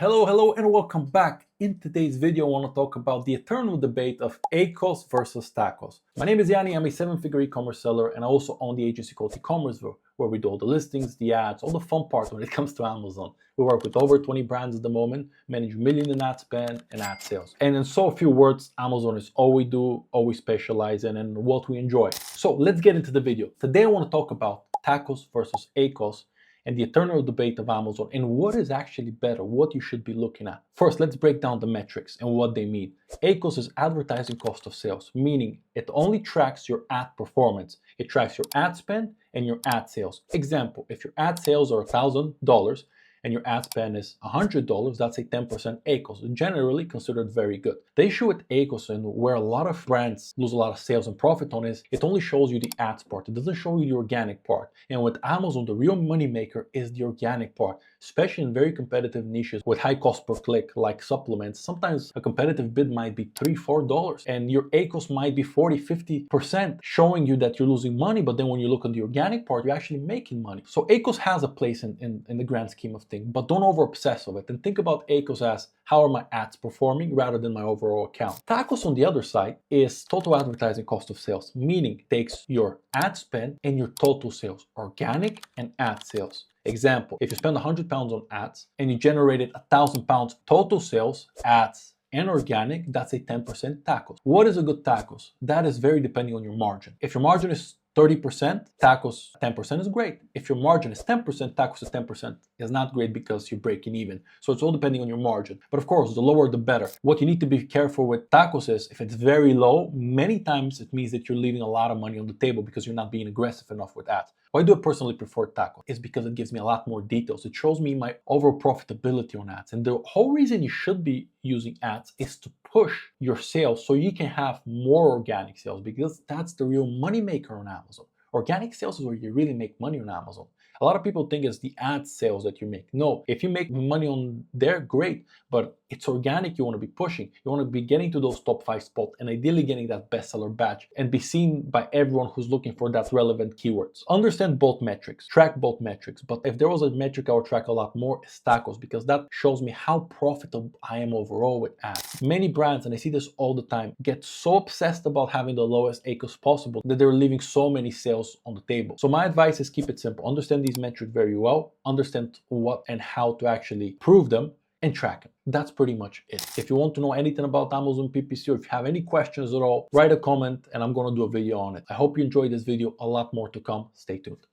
Hello, and welcome back. In today's video, I want to talk about the eternal debate of ACOS versus TACOS. My name is Iani, I'm a seven-figure e-commerce seller, and I also own the agency called TCommerceville, where we do all the listings, the ads, all the fun parts when it comes to Amazon. We work with over 20 brands at the moment, manage millions in ad spend and ad sales. And in so few words, Amazon is all we do, all we specialize in, and what we enjoy. So let's get into the video. Today I want to talk about TACOS versus ACOS, and the eternal debate of Amazon and what is actually better, what you should be looking at. First, let's break down the metrics and what they mean. ACOS is advertising cost of sales, meaning it only tracks your ad performance. It tracks your ad spend and your ad sales. Example, if your ad sales are $1,000 and your ad spend is $100, that's a 10% ACOS, generally considered very good. The issue with ACOS and where a lot of brands lose a lot of sales and profit on is it only shows you the ads part. It doesn't show you the organic part. And with Amazon, the real money maker is the organic part, especially in very competitive niches with high cost per click like supplements. Sometimes a competitive bid might be $3, $4 and your ACOS might be 40, 50%, showing you that you're losing money. But then when you look at the organic part, you're actually making money. So ACOS has a place in the grand scheme of thing, but don't over obsess of it and think about ACOS as how are my ads performing rather than my overall account. TACOS on the other side is total advertising cost of sales, meaning it takes your ad spend and your total sales, organic and ad sales. Example, if you spend £100 on ads and you generated £1,000 total sales, ads and organic, that's a 10% TACOS. What is a good TACOS? That is very depending on your margin. If your margin is 30%, TACOS 10% is great. If your margin is 10%, TACOS is 10% is not great because you're breaking even. So it's all depending on your margin. But of course, the lower the better. What you need to be careful with TACOS is if it's very low, many times it means that you're leaving a lot of money on the table because you're not being aggressive enough with ads. Why do I personally prefer TACOS? It's because it gives me a lot more details. It shows me my overall profitability on ads. And the whole reason you should be using ads is to push your sales so you can have more organic sales, because that's the real money maker on Amazon. Organic sales is where you really make money on Amazon. A lot of people think it's the ad sales that you make. No, if you make money on there, great, but it's organic you want to be pushing. You want to be getting to those top 5 spots and ideally getting that bestseller badge and be seen by everyone who's looking for that relevant keywords. Understand both metrics, track both metrics, but if there was a metric I would track a lot more, is TACOS, because that shows me how profitable I am overall with ads. Many brands, and I see this all the time, get so obsessed about having the lowest ACOS possible that they're leaving so many sales on the table. So my advice is keep it simple. Understand these metrics very well, understand what and how to actually prove them, and track them. That's pretty much it. If you want to know anything about Amazon PPC, or if you have any questions at all, write a comment and I'm going to do a video on it. I hope you enjoyed this video. A lot more to come. Stay tuned.